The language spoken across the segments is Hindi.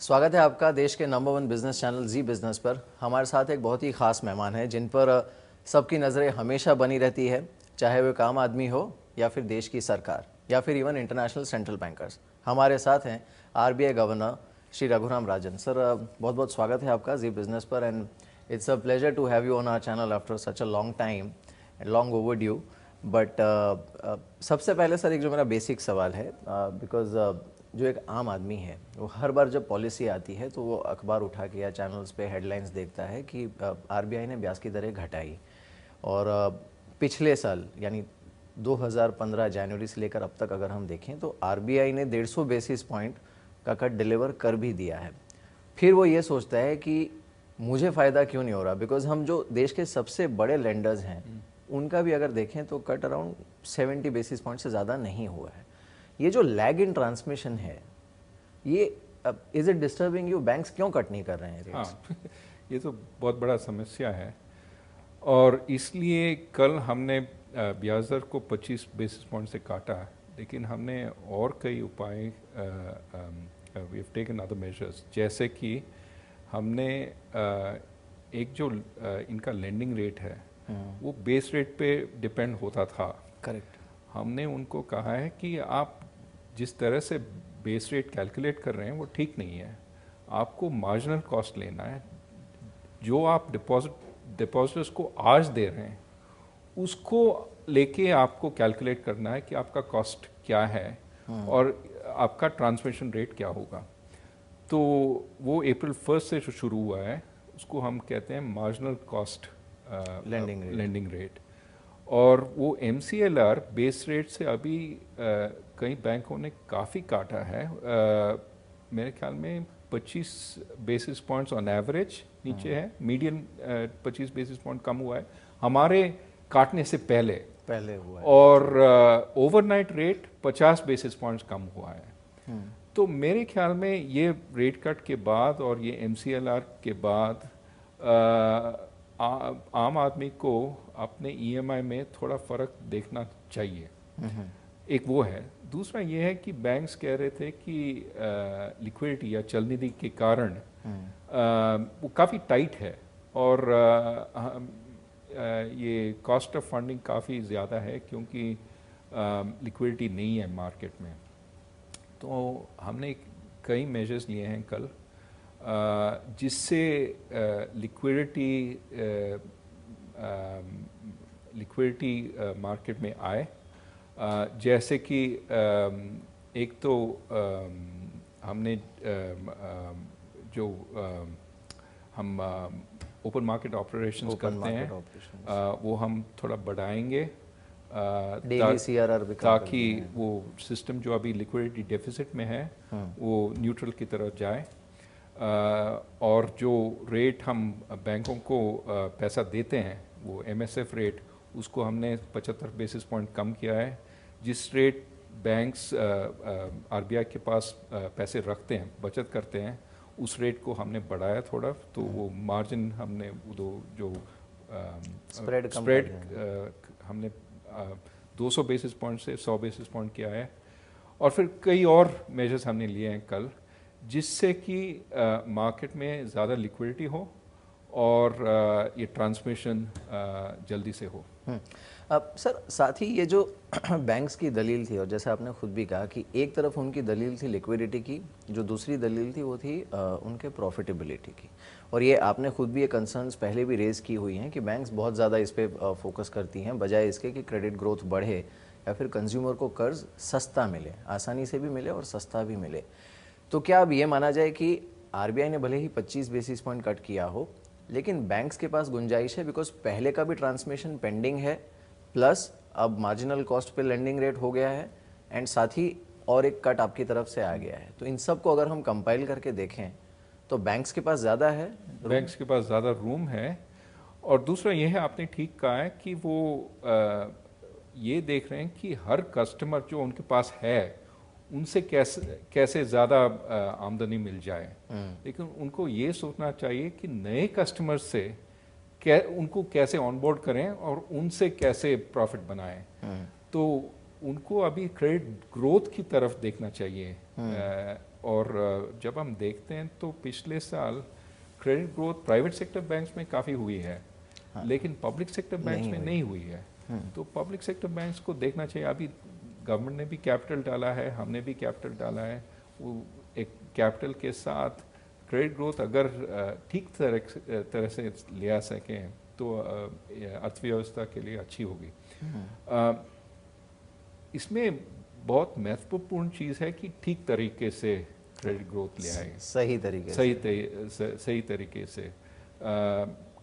स्वागत है आपका देश के नंबर 1 बिजनेस चैनल जी बिजनेस पर। हमारे साथ एक बहुत ही खास मेहमान है जिन पर सबकी नज़रें हमेशा बनी रहती है, चाहे वो एक आम आदमी हो या फिर देश की सरकार या फिर इवन इंटरनेशनल सेंट्रल बैंकर्स। हमारे साथ हैं RBI governor Shri Raghuram Rajan. Sir, बहुत बहुत स्वागत है आपका जी बिजनेस पर and it's a pleasure to have you on our channel after such a long time and long overdue. But सबसे पहले सर, एक जो मेरा बेसिक सवाल है, बिकॉज जो एक आम आदमी है वो हर बार जब पॉलिसी आती है तो वो अखबार उठा के या चैनल्स पे हेडलाइंस देखता है कि आरबीआई ने ब्याज की दरें घटाई। और पिछले साल यानी 2015 जनवरी से लेकर अब तक अगर हम देखें तो आरबीआई ने 150 बेसिस पॉइंट का कट डिलीवर कर भी दिया है। फिर वो ये सोचता है कि मुझे फ़ायदा क्यों नहीं हो रहा, बिकॉज हम जो देश के सबसे बड़े लेंडर्स हैं उनका भी अगर देखें तो कट अराउंड 70 बेसिस पॉइंट से ज़्यादा नहीं हुआ है। ये जो लैग इन ट्रांसमिशन है, ये is it disturbing you? Banks क्यों कट नहीं कर रहे हैं रेट्स? हाँ ये तो बहुत बड़ा समस्या है और इसलिए कल हमने ब्याज दर को 25 बेसिस पॉइंट से काटा, लेकिन हमने और कई उपाय we have taken other measures, जैसे कि हमने एक जो इनका लेंडिंग रेट है वो बेस रेट पे डिपेंड होता था। करेक्ट। हमने उनको कहा है कि आप जिस तरह से बेस रेट कैलकुलेट कर रहे हैं वो ठीक नहीं है, आपको मार्जिनल कॉस्ट लेना है। जो आप डिपॉजिटर्स को आज दे रहे हैं उसको लेके आपको कैलकुलेट करना है कि आपका कॉस्ट क्या है और आपका ट्रांसमिशन रेट क्या होगा। तो वो अप्रैल 1 से जो शुरू हुआ है उसको हम कहते हैं मार्जिनल कॉस्ट लेंडिंग रेट। और वो MCLR बेस रेट से अभी कई बैंकों ने काफ़ी काटा है। मेरे ख्याल में 25 बेसिस पॉइंट्स ऑन एवरेज नीचे है, मीडियन 25 बेसिस पॉइंट कम हुआ है हमारे काटने से पहले हुआ है। और ओवरनाइट रेट 50 बेसिस पॉइंट्स कम हुआ है। तो मेरे ख्याल में ये रेट कट के बाद और ये MCLR के बाद आम आदमी को अपने EMI में थोड़ा फर्क देखना चाहिए। एक वो है। दूसरा ये है कि बैंक्स कह रहे थे कि लिक्विडिटी या चलनिधि के कारण वो काफ़ी टाइट है और ये कॉस्ट ऑफ फंडिंग काफ़ी ज़्यादा है क्योंकि लिक्विडिटी नहीं है मार्केट में। तो हमने कई मेजर्स लिए हैं कल जिससे लिक्विडिटी मार्केट में आए। जैसे कि एक तो हमने जो हम ओपन मार्केट ऑपरेशंस करते हैं वो हम थोड़ा बढ़ाएंगे ताकि वो सिस्टम जो अभी लिक्विडिटी डेफिसिट में है वो न्यूट्रल की तरफ जाए। और जो रेट हम बैंकों को पैसा देते हैं वो MSF रेट, उसको हमने 75 बेसिस पॉइंट कम किया है। जिस रेट बैंक्स RBI के पास पैसे रखते हैं, बचत करते हैं, उस रेट को हमने बढ़ाया थोड़ा। तो वो मार्जिन हमने जो स्प्रेड हमने 200 बेसिस पॉइंट से 100 बेसिस पॉइंट किया है। और फिर कई और मेजर्स हमने लिए हैं कल जिससे कि मार्केट में ज़्यादा लिक्विडिटी हो और ये ट्रांसमिशन जल्दी से हो। अब सर, साथ ही ये जो बैंक्स की दलील थी, और जैसे आपने खुद भी कहा कि एक तरफ उनकी दलील थी लिक्विडिटी की, जो दूसरी दलील थी वो थी उनके प्रॉफिटेबिलिटी की। और ये आपने खुद भी ये कंसर्न्स पहले भी रेज़ की हुई हैं कि बैंक्स बहुत ज़्यादा इस पर फोकस करती हैं बजाय इसके कि क्रेडिट ग्रोथ बढ़े या फिर कंज्यूमर को कर्ज सस्ता मिले, आसानी से भी मिले और सस्ता भी मिले। तो क्या अब ये माना जाए कि आरबीआई ने भले ही 25 बेसिस पॉइंट कट किया हो, लेकिन बैंक्स के पास गुंजाइश है, बिकॉज पहले का भी ट्रांसमिशन पेंडिंग है, प्लस अब मार्जिनल कॉस्ट पे लेंडिंग रेट हो गया है एंड साथ ही और एक कट आपकी तरफ से आ गया है। तो इन सब को अगर हम कंपाइल करके देखें तो बैंक्स के पास ज़्यादा है, बैंक्स के पास ज़्यादा रूम है। और दूसरा ये है, आपने ठीक कहा है कि वो ये देख रहे हैं कि हर कस्टमर जो उनके पास है उनसे कैसे ज़्यादा आमदनी मिल जाए। लेकिन उनको ये सोचना चाहिए कि नए कस्टमर से उनको कैसे ऑनबोर्ड करें और उनसे कैसे प्रॉफिट बनाएं। तो उनको अभी क्रेडिट ग्रोथ की तरफ देखना चाहिए और जब हम देखते हैं तो पिछले साल credit growth private sector banks में काफ़ी हुई है, लेकिन पब्लिक सेक्टर बैंक्स में नहीं हुई है। तो पब्लिक सेक्टर बैंक्स को देखना चाहिए। अभी गवर्नमेंट ने भी कैपिटल डाला है, हमने भी कैपिटल डाला है। वो एक कैपिटल के साथ क्रेडिट ग्रोथ अगर ठीक तरह से ले आ सकें तो अर्थव्यवस्था के लिए अच्छी होगी। इसमें बहुत महत्वपूर्ण चीज़ है कि ठीक तरीके से क्रेडिट ग्रोथ ले आए, सही तरीके से।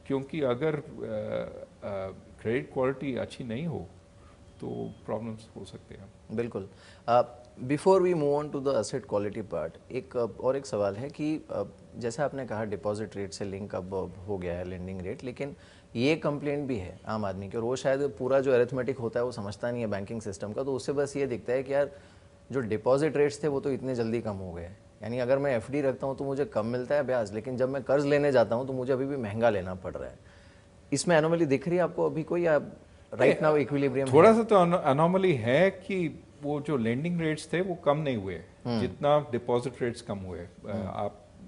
क्योंकि अगर क्रेडिट क्वालिटी अच्छी नहीं हो तो प्रॉब्लम्स हो सकते हैं। बिल्कुल। Before we move on to the asset quality part, एक सवाल है कि जैसे आपने कहा डिपॉजिट रेट से लिंक अब हो गया है लेंडिंग रेट, लेकिन ये कंप्लेंट भी है आम आदमी की, और वो शायद पूरा जो अरिथमेटिक होता है वो समझता नहीं है बैंकिंग सिस्टम का, तो उससे बस ये दिखता है कि यार जो डिपॉजिट रेट्स थे वो तो इतने जल्दी कम हो गए, यानी अगर मैं एफडी रखता हूँ तो मुझे कम मिलता है ब्याज, लेकिन जब मैं कर्ज लेने जाता हूँ तो मुझे अभी भी महंगा लेना पड़ रहा है। इसमें एनोमली दिख रही है आपको अभी कोई, या राइट नाउ इक्विलिब्रियम? थोड़ा सा तो अनोमली है कि वो जो लेंडिंग रेट्स थे वो कम नहीं हुए जितना डिपॉजिट रेट्स कम हुए।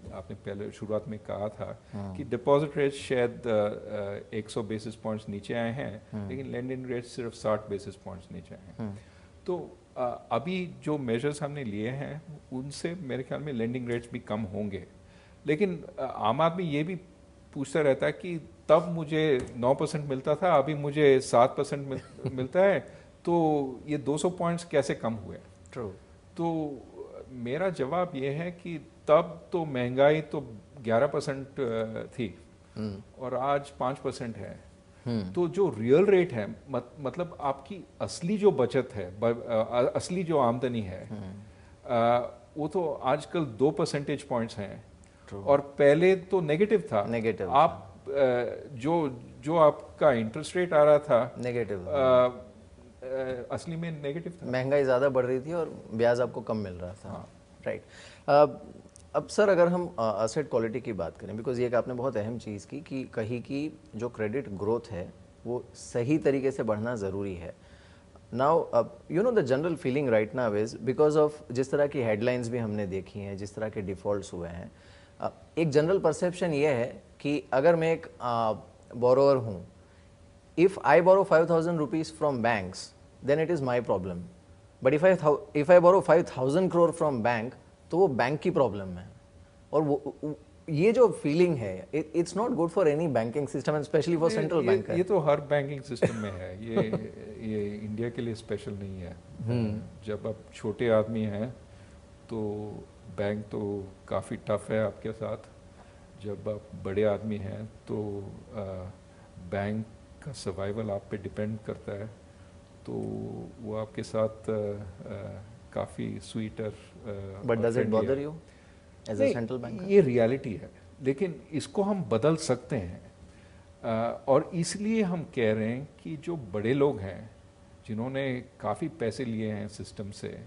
आपने पहले शुरुआत में कहा था कि डिपॉजिट रेट्स शायद 100 बेसिस पॉइंट्स नीचे आए हैं, लेकिन लेंडिंग रेट्स सिर्फ 60 बेसिस पॉइंट्स नीचे आए हैं। तो अभी जो मेजर्स हमने लिए हैं उनसे मेरे ख्याल में लेंडिंग रेट्स भी कम होंगे, लेकिन आम आदमी ये भी पूछता रहता है कि तब मुझे 9% मिलता था, अभी मुझे 7% मिलता है, तो ये 200 पॉइंट्स कैसे कम हुए? ट्रू। तो मेरा जवाब ये है कि तब तो महंगाई तो 11% थी और आज 5% है। तो जो रियल रेट है, मतलब आपकी असली जो बचत है, असली जो आमदनी है, वो तो आजकल 2 परसेंटेज पॉइंट्स हैं। और पहले तो नेगेटिव था। आप जो आपका इंटरेस्ट रेट आ रहा था नेगेटिव, असली में नेगेटिव था। महंगाई ज़्यादा बढ़ रही थी और ब्याज आपको कम मिल रहा था। राइट। अब सर अगर हम असेट क्वालिटी की बात करें, बिकॉज ये आपने बहुत अहम चीज़ की कि कहीं की जो क्रेडिट ग्रोथ है वो सही तरीके से बढ़ना ज़रूरी है। Now you know the general feeling right now is because of जिस तरह की हेडलाइंस भी हमने देखी हैं, जिस तरह के डिफ़ॉल्ट्स हुए हैं, एक जनरल परसेप्शन ये है कि अगर मैं एक बोरोअर हूँ, if I borrow 5,000 rupees from banks then it is my problem, but if I borrow 5,000 crore from bank तो वो बैंक की प्रॉब्लम है। और वो ये जो फीलिंग है, it's not good for any banking system and specially for central bank. ये तो हर बैंकिंग सिस्टम में है, ये इंडिया के लिए स्पेशल नहीं है। जब आप छोटे आदमी हैं तो बैंक तो काफ़ी टफ है आपके साथ, जब आप बड़े आदमी हैं तो बैंक का सर्वाइवल आप पे डिपेंड करता है, तो वो आपके साथ काफ़ी sweeter. But does it bother you as a central bank? ये रियलिटी है, लेकिन इसको हम बदल सकते हैं। और इसलिए हम कह रहे हैं कि जो बड़े लोग हैं जिन्होंने काफ़ी पैसे लिए हैं सिस्टम से,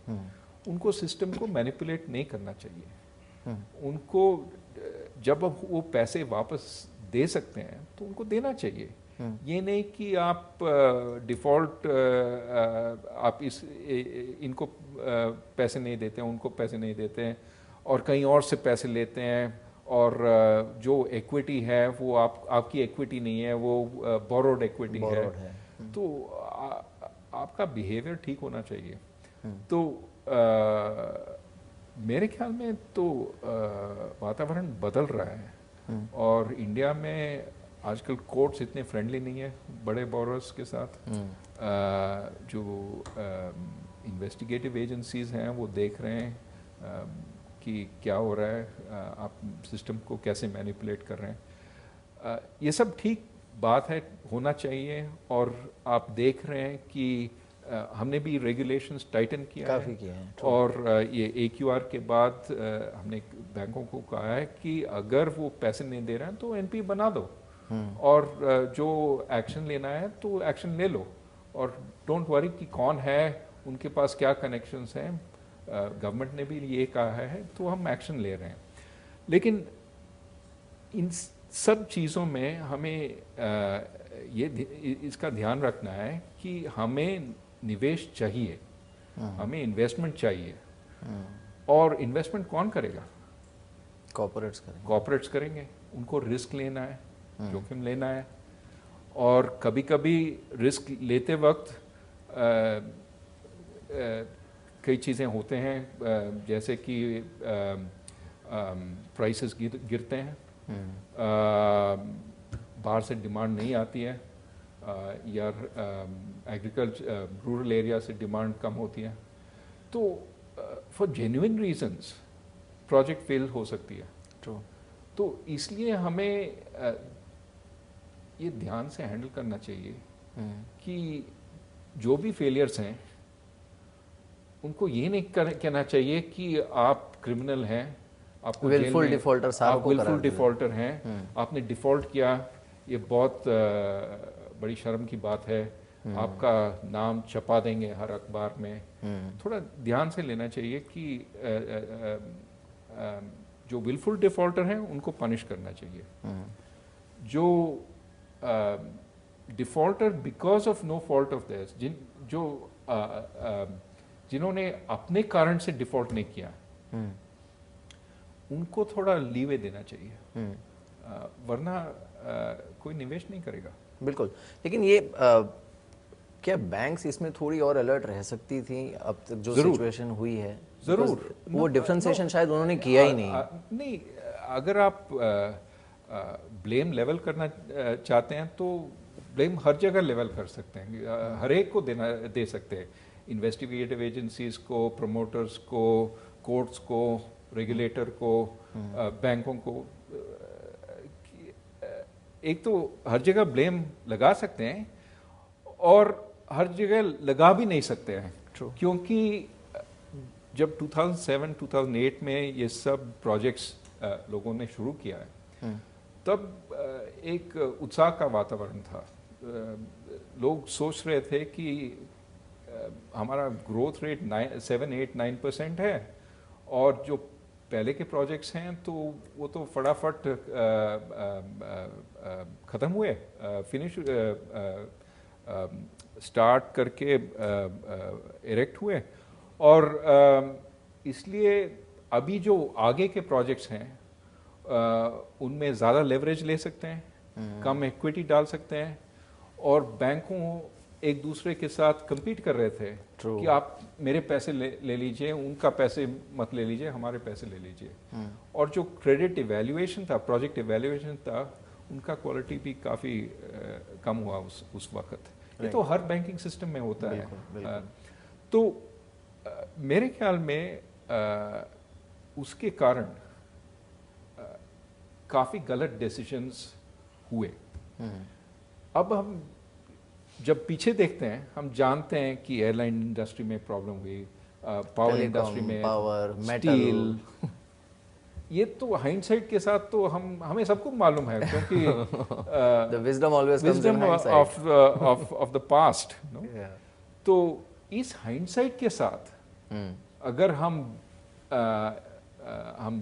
उनको सिस्टम को मैनिपुलेट नहीं करना चाहिए। उनको जब वो पैसे वापस दे सकते हैं तो उनको देना चाहिए। ये नहीं कि आप डिफ़ॉल्ट आप इनको पैसे नहीं देते हैं, उनको पैसे नहीं देते हैं और कहीं और से पैसे लेते हैं, और जो इक्विटी है वो आपकी इक्विटी नहीं है, वो बोरोड इक्विटी है। तो आपका बिहेवियर ठीक होना चाहिए। तो मेरे ख्याल में तो वातावरण बदल रहा है, और इंडिया में आजकल कोर्ट्स इतने फ्रेंडली नहीं है बड़े बोरोर्स के साथ। जो इन्वेस्टिगेटिव एजेंसीज हैं वो देख रहे हैं कि क्या हो रहा है, आप सिस्टम को कैसे मैनिपुलेट कर रहे हैं। ये सब ठीक बात है, होना चाहिए। और आप देख रहे हैं कि हमने भी रेगुलेशंस टाइटन किया काफ़ी किया है, और ये AQR के बाद हमने बैंकों को कहा है कि अगर वो पैसे नहीं दे रहे हैं तो NPA बना दो, और जो एक्शन लेना है तो एक्शन ले लो, और डोंट वरी कि कौन है, उनके पास क्या कनेक्शंस हैं। गवर्नमेंट ने भी ये कहा है तो हम एक्शन ले रहे हैं। लेकिन इन सब चीज़ों में हमें इसका ध्यान रखना है कि हमें निवेश चाहिए, हमें इन्वेस्टमेंट चाहिए, और इन्वेस्टमेंट कौन करेगा? कॉर्पोरेट्स करेंगे। कॉर्पोरेट्स करेंगे, उनको रिस्क लेना है, जोखिम लेना है। और कभी कभी रिस्क लेते वक्त कई चीज़ें होते हैं, जैसे कि प्राइसेस गिरते हैं, बाहर से डिमांड नहीं आती है, या एग्रीकल्चर रूरल एरिया से डिमांड कम होती है, तो for genuine reasons project fail हो सकती है। ट्रू। तो इसलिए हमें ये ध्यान से हैंडल करना चाहिए कि जो भी फेलियर्स हैं उनको ये नहीं कहना चाहिए कि आप क्रिमिनल हैं, आपको विलफुल डिफॉल्टर, आप विलफुल डिफॉल्टर हैं, आपने डिफॉल्ट किया, ये बहुत बड़ी शर्म की बात है, आपका नाम छपा देंगे हर अखबार में। थोड़ा ध्यान से लेना चाहिए कि जो विलफुल डिफॉल्टर हैं उनको पनिश करना चाहिए। जो defaulter because of no fault of theirs, जिन्होंने अपने कारण से डिफॉल्ट नहीं किया, उनको थोड़ा लीवे देना चाहिए, वरना कोई निवेश नहीं करेगा। बिल्कुल। लेकिन ये क्या बैंक्स इसमें थोड़ी और अलर्ट रह सकती थी अब तक जो सिचुएशन हुई है? जरूर, वो डिफरेंशिएशन शायद उन्होंने किया ही नहीं। नहीं, अगर आप ब्लेम लेवल करना चाहते हैं तो ब्लेम हर जगह लेवल कर सकते हैं, हर एक को दे सकते हैं, इन्वेस्टिगेटिव एजेंसीज को, प्रमोटर्स को, कोर्ट्स को, रेगुलेटर को, बैंकों को। एक तो हर जगह ब्लेम लगा सकते हैं और हर जगह लगा भी नहीं सकते हैं। क्योंकि जब 2007-2008 में ये सब प्रोजेक्ट्स लोगों ने शुरू किया है, तब एक उत्साह का वातावरण था। लोग सोच रहे थे कि हमारा ग्रोथ रेट 7-8-9% है, और जो पहले के प्रोजेक्ट्स हैं तो वो तो फटाफट ख़त्म हुए, फिनिश स्टार्ट करके इरेक्ट हुए। और इसलिए अभी जो आगे के प्रोजेक्ट्स हैं उनमें ज़्यादा लेवरेज ले सकते हैं, कम इक्विटी डाल सकते हैं, और बैंकों एक दूसरे के साथ compete कर रहे थे कि आप मेरे पैसे ले लीजिए, उनका पैसे मत ले लीजिए, हमारे पैसे ले लीजिए। और जो क्रेडिट इवैल्यूएशन था, प्रोजेक्ट इवैल्यूएशन था, उनका क्वालिटी भी काफ़ी कम हुआ उस वक्त। ये तो हर बैंकिंग सिस्टम में होता है। तो मेरे ख्याल में उसके कारण काफ़ी गलत डिसीजंस हुए। अब हम जब पीछे देखते हैं, हम जानते हैं कि एयरलाइन इंडस्ट्री में प्रॉब्लम हुई, पावर इंडस्ट्री में, पावर, स्टील, ये तो हाइंडसाइट के साथ तो हमें सबको मालूम है, क्योंकि the wisdom always comes in hindsight of the past, no? तो इस हाइंडसाइट के साथ अगर हम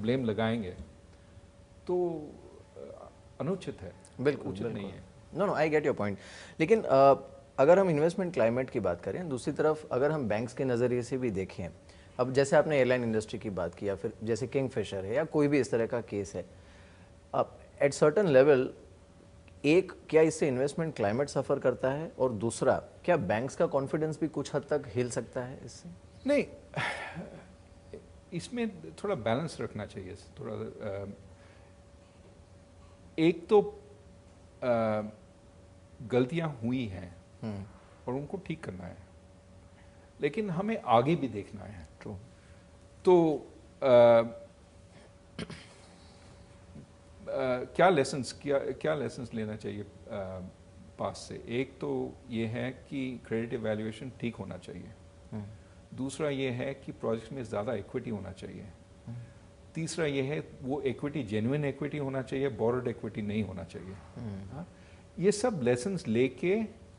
ब्लेम लगाएंगे तो अनुचित है, बिल्कुल उचित नहीं है। No I get your point. लेकिन अगर हम इन्वेस्टमेंट क्लाइमेट की बात करें, दूसरी तरफ अगर हम बैंक्स के नज़रिए से भी देखें, अब जैसे आपने एयरलाइन इंडस्ट्री की बात की, या फिर जैसे किंगफिशर है, या कोई भी इस तरह का केस है, अब एट सर्टन लेवल, एक, क्या इससे इन्वेस्टमेंट क्लाइमेट सफ़र करता है, और दूसरा, क्या बैंक्स का कॉन्फिडेंस भी कुछ हद तक हिल सकता है इससे? नहीं, इसमें थोड़ा बैलेंस रखना चाहिए। थोड़ा एक तो गलतियां हुई हैं और उनको ठीक करना है, लेकिन हमें आगे भी देखना है। तो क्या लेसन्स लेना चाहिए पास से? एक तो ये है कि क्रेडिट इवैल्यूएशन ठीक होना चाहिए, दूसरा ये है कि प्रोजेक्ट में ज़्यादा इक्विटी होना चाहिए, तीसरा ये है वो इक्विटी जेन्युइन इक्विटी होना चाहिए, बोरोड इक्विटी नहीं होना चाहिए। ये सब लेसन्स लेके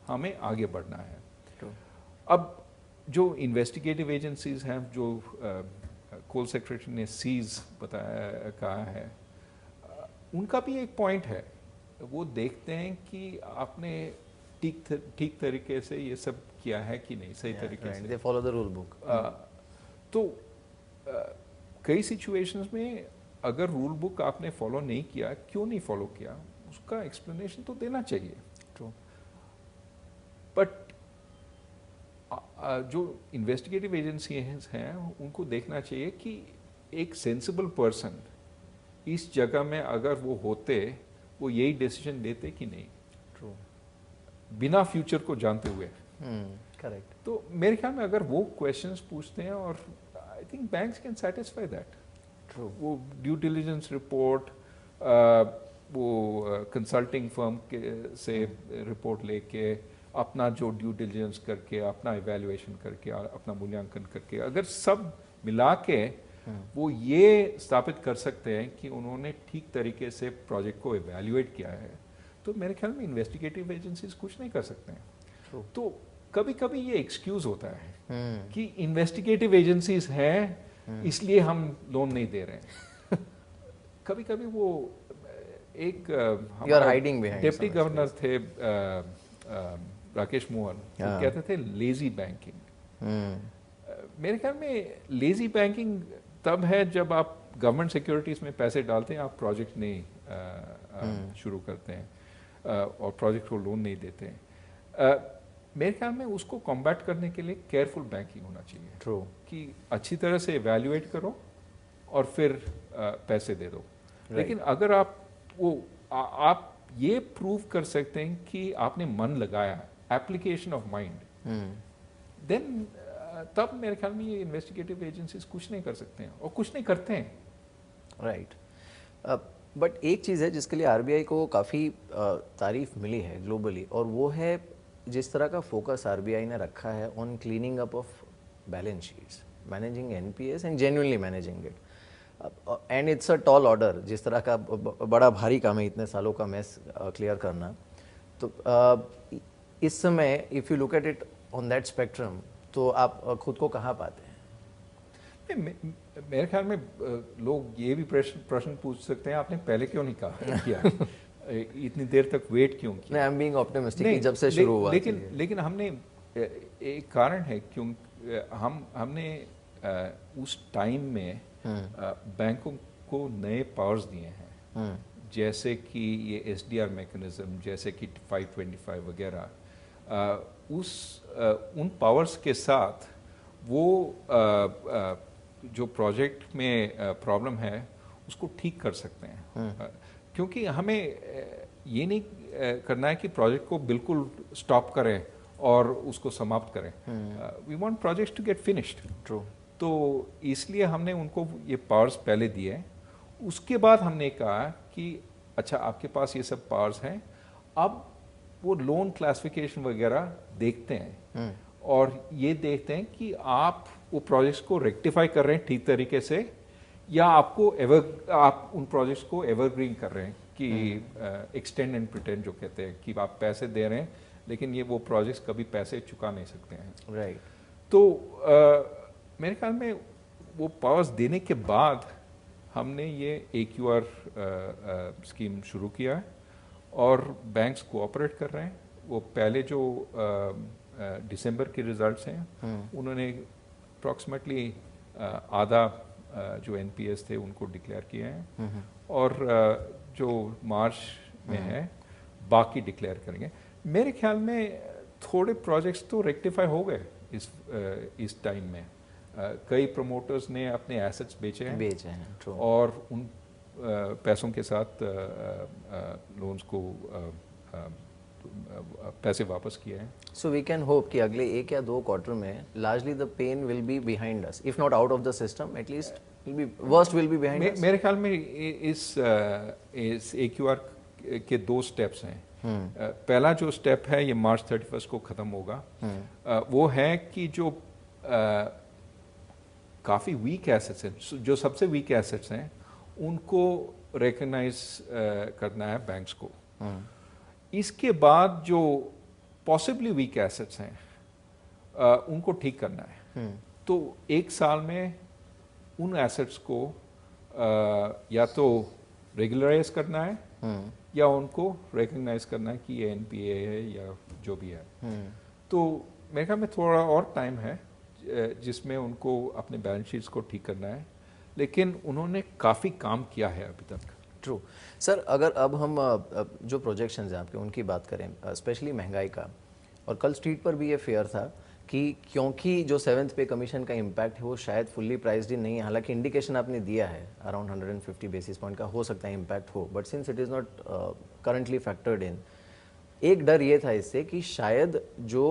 हमें आगे बढ़ना है। अब जो इन्वेस्टिगेटिव एजेंसीज हैं, जो कोल सेक्रेटरी ने सीज कहा है, उनका भी एक पॉइंट है। वो देखते हैं कि आपने ठीक तरीके से ये सब किया है कि नहीं, सही तरीके से। They follow the rule book. तो कई सिचुएशंस में अगर रूल बुक आपने फॉलो नहीं किया, क्यों नहीं फॉलो किया, उसका एक्सप्लेनेशन तो देना चाहिए। ट्रू। बट जो इन्वेस्टिगेटिव एजेंसीज हैं उनको देखना चाहिए कि एक सेंसिबल पर्सन इस जगह में अगर वो होते, वो यही डिसीजन लेते कि नहीं, ट्रू। बिना फ्यूचर को जानते हुए। करेक्ट। तो मेरे ख्याल में अगर वो क्वेश्चंस पूछते हैं, और I think banks can satisfy that. True. वो ड्यू डिलिजेंस रिपोर्ट, वो कंसल्टिंग फर्म के से रिपोर्ट लेके, अपना जो ड्यू डिलिजेंस करके, अपना इवैल्यूएशन करके, अपना मूल्यांकन करके, अगर सब मिला के वो ये स्थापित कर सकते हैं कि उन्होंने ठीक तरीके से प्रोजेक्ट को इवैल्यूएट किया है, तो मेरे ख्याल में इन्वेस्टिगेटिव एजेंसीज कुछ नहीं कर सकते हैं। True. तो कभी कभी ये एक्सक्यूज होता है कि इन्वेस्टिगेटिव एजेंसीज हैं इसलिए हम लोन नहीं दे रहे हैं। कभी कभी वो एक डिप्टी गवर्नर थे राकेश मोहन, वो कहते थे लेजी बैंकिंग। मेरे ख्याल में लेजी बैंकिंग तब है जब आप गवर्नमेंट सिक्योरिटीज में पैसे डालते हैं, आप प्रोजेक्ट नहीं शुरू करते हैं और प्रोजेक्ट को लोन नहीं देते हैं। मेरे ख्याल में उसको कॉम्बैट करने के लिए केयरफुल बैंकिंग होना चाहिए। ट्रू। कि अच्छी तरह से इवैल्यूएट करो और फिर पैसे दे दो। लेकिन अगर आप आप ये प्रूव कर सकते हैं कि आपने मन लगाया, एप्लीकेशन ऑफ माइंड, देन तब मेरे ख्याल में ये इन्वेस्टिगेटिव एजेंसीज कुछ नहीं कर सकते हैं और कुछ नहीं करते हैं। राइट। बट एक चीज़ है जिसके लिए आरबीआई को काफ़ी तारीफ मिली है ग्लोबली, और वो है जिस तरह का फोकस आरबीआई ने रखा है on cleaning up of balance sheets, managing NPS and genuinely managing it. And it's a tall order, जिस तरह का बड़ा भारी काम है इतने सालों का मेस क्लियर करना। तो इस समय if you look at it on that spectrum, तो आप खुद को कहाँ पाते हैं? मेरे ख्याल में लोग ये भी प्रश्न पूछ सकते हैं, आपने पहले क्यों नहीं कहा किया, इतनी देर तक वेट क्यों किया? आई एम बीइंग ऑप्टिमिस्टिक जब से शुरू हुआ। लेकिन हमने एक कारण है क्यों हमने उस टाइम में बैंकों को नए पावर्स दिए हैं, जैसे कि ये एसडीआर मैकेनिज्म, जैसे कि 525 वगैरह। उन पावर्स के साथ वो जो प्रोजेक्ट में प्रॉब्लम है उसको ठीक कर सकते हैं। क्योंकि हमें ये नहीं करना है कि प्रोजेक्ट को बिल्कुल स्टॉप करें और उसको समाप्त करें। We want projects to get finished. True. तो इसलिए हमने उनको ये पावर्स पहले दिए। उसके बाद हमने कहा कि अच्छा, आपके पास ये सब पावर्स हैं, अब वो लोन क्लासिफिकेशन वगैरह देखते हैं और ये देखते हैं कि आप वो प्रोजेक्ट्स को रेक्टिफाई कर रहे हैं ठीक तरीके से, या आप उन प्रोजेक्ट्स को एवरग्रीन कर रहे हैं कि एक्सटेंड एंड प्रिटेंड जो कहते हैं कि आप पैसे दे रहे हैं लेकिन ये वो प्रोजेक्ट्स कभी पैसे चुका नहीं सकते हैं। राइट। तो मेरे ख्याल में वो पावर्स देने के बाद हमने ये AQR स्कीम शुरू किया है और बैंक्स कोऑपरेट कर रहे हैं। वो पहले जो दिसंबर के रिजल्ट्स हैं उन्होंने अप्रॉक्सीमेटली आधा जो एनपीएस थे उनको डिक्लेयर किए हैं और जो मार्च में है बाकी डिक्लेयर करेंगे। मेरे ख्याल में थोड़े प्रोजेक्ट्स तो रेक्टिफाई हो गए इस टाइम में। कई प्रमोटर्स ने अपने एसेट्स बेचे हैं और उन पैसों के साथ लोन्स को पैसे वापस किए हैं। सो वी कैन होप कि अगले 1 या 2 क्वार्टर में largely the pain will be behind us, if not out of the system, at least worst will be behind us. मेरे ख्याल में इस AQR के 2 स्टेप्स हैं। पहला जो स्टेप है ये मार्च 31 को खत्म होगा। वो है कि जो काफ़ी वीक एसेट्स हैं, जो सबसे वीक एसेट्स हैं, उनको रिकग्नाइज करना है बैंक्स को। इसके बाद जो पॉसिबली वीक एसेट्स हैं उनको ठीक करना है। तो 1 साल में उन एसेट्स को या तो रेगुलराइज करना है या उनको रिकग्नाइज करना है कि ये एनपीए है या जो भी है। तो मेरे ख्याल में थोड़ा और टाइम है जिसमें उनको अपने बैलेंस शीट्स को ठीक करना है। लेकिन उन्होंने काफ़ी काम किया है अभी तक। ट्रू सर, अगर अब हम जो प्रोजेक्शंस हैं आपके उनकी बात करें, स्पेशली महंगाई का, और कल स्ट्रीट पर भी ये फेयर था कि क्योंकि जो 7th पे कमीशन का इम्पैक्ट है वो शायद फुल्ली प्राइस्ड इन नहीं है, हालांकि इंडिकेशन आपने दिया है अराउंड 150 बेसिस पॉइंट का हो सकता है इम्पैक्ट हो, but since it is not currently factored इन, एक डर ये था इससे कि शायद जो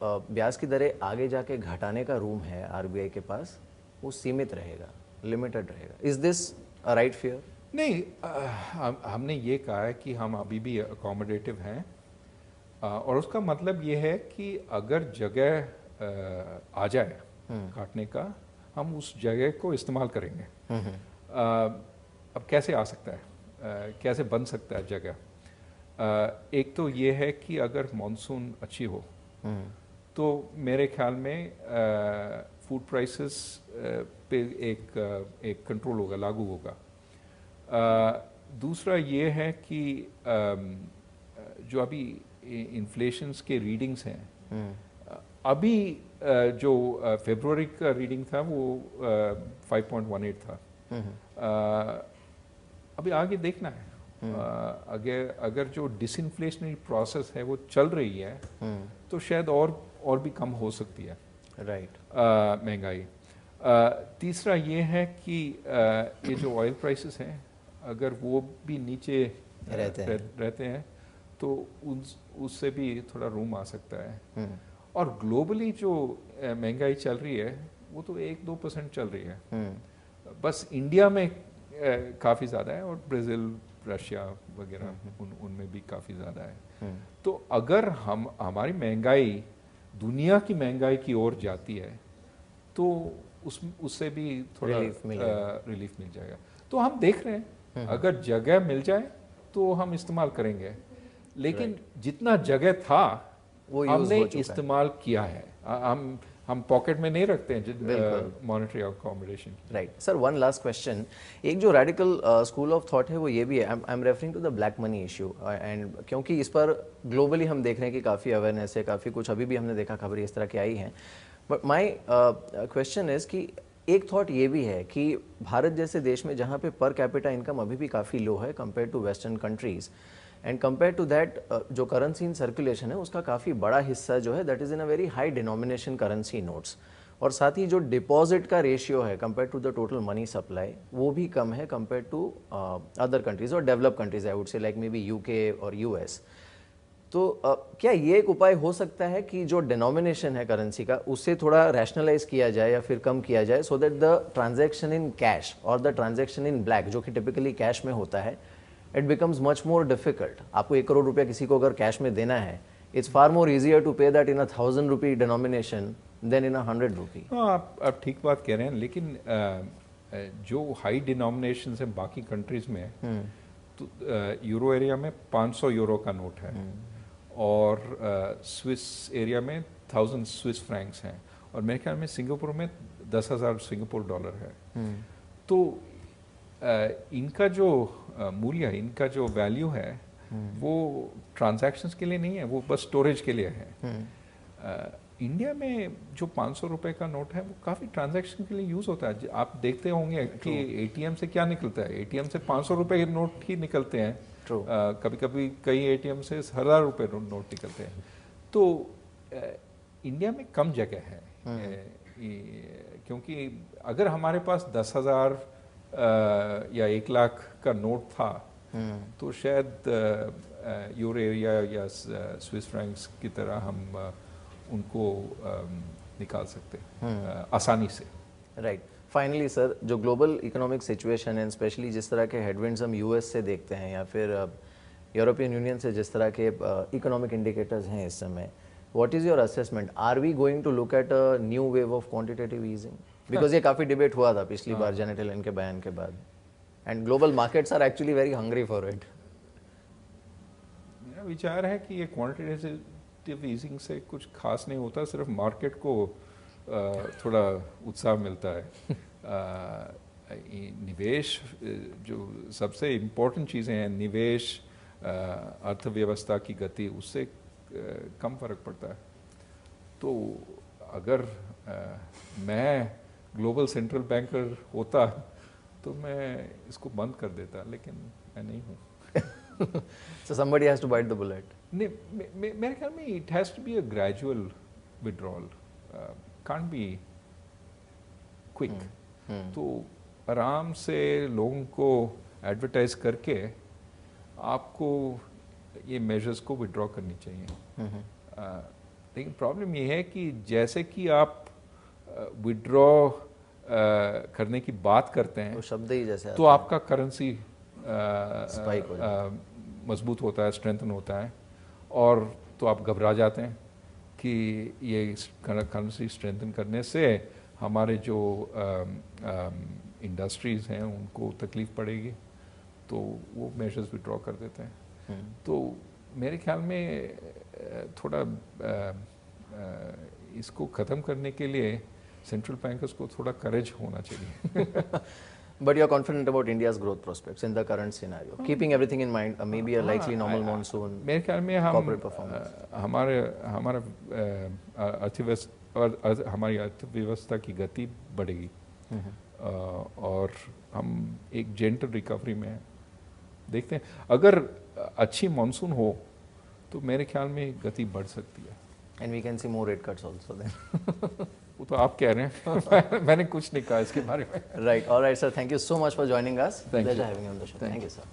ब्याज की दरें आगे जाके घटाने का रूम है आरबीआई के पास वो सीमित रहेगा, लिमिटेड रहेगा। Is this a right fear? नहीं, हमने ये कहा है कि हम अभी भी अकोमोडेटिव हैं, और उसका मतलब ये है कि अगर जगह आ जाए काटने का, हम उस जगह को इस्तेमाल करेंगे। अब कैसे आ सकता है, कैसे बन सकता है जगह? एक तो ये है कि अगर मॉनसून अच्छी हो तो मेरे ख्याल में फूड प्राइसेस पे एक कंट्रोल होगा, लागू होगा। दूसरा ये है कि जो अभी इन्फ्लेशंस के रीडिंग्स हैं, अभी जो फरवरी का रीडिंग था वो 5.18 था। अभी आगे देखना है, अगर जो डिसइन्फ्लेशनरी प्रोसेस है वो चल रही है तो शायद और भी कम हो सकती है महंगाई। तीसरा ये है कि ये जो ऑयल प्राइसेस हैं अगर वो भी नीचे रहते हैं तो उससे भी थोड़ा रूम आ सकता है। और ग्लोबली जो महंगाई चल रही है वो तो 1-2% चल रही है, बस इंडिया में काफ़ी ज़्यादा है, और ब्राज़ील, रशिया वगैरह उनमें भी काफ़ी ज़्यादा है। तो अगर हमारी महंगाई दुनिया की महंगाई की ओर जाती है तो उससे भी थोड़ा रिलीफ मिल जाएगा। तो हम देख रहे हैं, अगर जगह मिल जाए तो हम इस्तेमाल करेंगे, लेकिन जितना जगह था वो हमने इस्तेमाल किया है। हम पॉकेट में नहीं रखते हैं monetary accommodation. Right sir, one last question. एक जो रेडिकल स्कूल ऑफ थॉट है वो ये भी है, I am referring to the black money issue, and क्योंकि इस पर ग्लोबली हम देख रहे हैं कि काफ़ी अवेयरनेस है, काफ़ी कुछ अभी भी हमने देखा खबरें इस तरह की आई हैं, बट माई क्वेश्चन इज कि एक थॉट ये भी है कि भारत जैसे देश में जहाँ पे पर कैपिटा इनकम अभी भी काफ़ी लो है compare to western countries, and compare to that जो करेंसी इन सर्कुलेशन है उसका काफ़ी बड़ा हिस्सा जो है that is in a very high denomination currency notes, और साथ ही जो डिपॉजिट का रेशियो है compare to the total money supply वो भी कम है कंपेयर टू अदर कंट्रीज और develop countries, I would say like maybe UK और यूएस। तो क्या ये एक उपाय हो सकता है कि जो डिनोमिनेशन है करेंसी का उससे थोड़ा रैशनलाइज किया जाए या फिर कम किया जाए, so that the transaction in cash और द ट्रांजैक्शन इन ब्लैक जो कि टिपिकली कैश में होता है, it becomes much more difficult. आपको 1 करोड़ रुपया किसी को अगर कैश में देना है, it's far more easier to pay that in 1,000 rupee denomination than in 100 rupee. आप ठीक बात कह रहे हैं, लेकिन जो हाई डिनोमिनेशन है बाकी कंट्रीज में, तो यूरो एरिया में 500 यूरो का नोट है, और स्विस एरिया में 1000 स्विस फ्रैंक्स हैं, और मेरे ख्याल में सिंगापुर में 10,000 सिंगापुर डॉलर है। तो इनका जो मूल्य है, इनका जो वैल्यू है वो ट्रांजैक्शंस के लिए नहीं है, वो बस स्टोरेज के लिए है। इंडिया में जो 500 रुपए का नोट है वो काफ़ी ट्रांजैक्शन के लिए यूज़ होता है। आप देखते होंगे कि एटीएम से क्या निकलता है, एटीएम से 500 रुपए के नोट ही निकलते हैं, कभी कभी कई एटीएम से 1000 रुपए नोट निकलते हैं। तो इंडिया में कम जगह है, क्योंकि अगर हमारे पास 10,000 या 1 लाख का नोट था तो शायद यूरो एरिया या स्विस फ्रैंक्स की तरह हम उनको निकाल सकते आसानी से। राइट। फाइनली सर, जो ग्लोबल इकोनॉमिक सिचुएशन है, स्पेशली जिस तरह के हेडविंड्स हम यूएस से देखते हैं या फिर यूरोपियन यूनियन से जिस तरह के इकोनॉमिक इंडिकेटर्स हैं इस समय, what is your assessment? Are we going to look at a new wave of quantitative easing? Because ये काफ़ी डिबेट हुआ था पिछली बार जेनेट येलेन के बयान के बाद, and global markets are actually very hungry for it. मेरा विचार है कि ये क्वांटिटेटिव ईजिंग से कुछ खास नहीं होता, सिर्फ मार्केट को थोड़ा उत्साह मिलता है। निवेश, जो सबसे इम्पोर्टेंट चीज़ें हैं, निवेश, अर्थव्यवस्था की गति, उससे कम फर्क पड़ता है। तो अगर मैं ग्लोबल सेंट्रल बैंकर होता तो मैं इसको बंद कर देता, लेकिन मैं नहीं हूँ। So somebody has to bite the bullet. नहीं, मेरे ख्याल में it has to be a gradual withdrawal, can't be quick. तो आराम से लोगों को एडवर्टाइज करके आपको ये मेजर्स को विड्रॉ करनी चाहिए। लेकिन प्रॉब्लम ये है कि जैसे कि आप विड्रॉ करने की बात करते हैं वो शब्द ही जैसे तो आपका करेंसी स्पाइक हो मजबूत होता है, स्ट्रेंथन होता है, और तो आप घबरा जाते हैं कि ये करेंसी स्ट्रेंथन करने से हमारे जो इंडस्ट्रीज़ हैं उनको तकलीफ़ पड़ेगी, तो वो मेजर्स विड्रॉ कर देते हैं। तो मेरे ख्याल में थोड़ा इसको ख़त्म करने के लिए सेंट्रल बैंकर्स को थोड़ा करेज होना चाहिए। But you're confident about India's growth prospects in the current scenario, keeping everything in mind, maybe a likely normal monsoon, मेरे ख्याल में हम corporate performance. हमारा हमारी अर्थव्यवस्था की गति बढ़ेगी, और हम एक जेंटल रिकवरी में देखते हैं। अगर अच्छी मानसून हो तो मेरे ख्याल में गति बढ़ सकती है। And we can see more rate cuts also then. वो तो आप कह रहे हैं, मैंने कुछ नहीं कहा इसके बारे में। Right. All right, sir. Thank you so much for joining us. Thank Pleasure you. having you on the show. Thank Thank you, sir.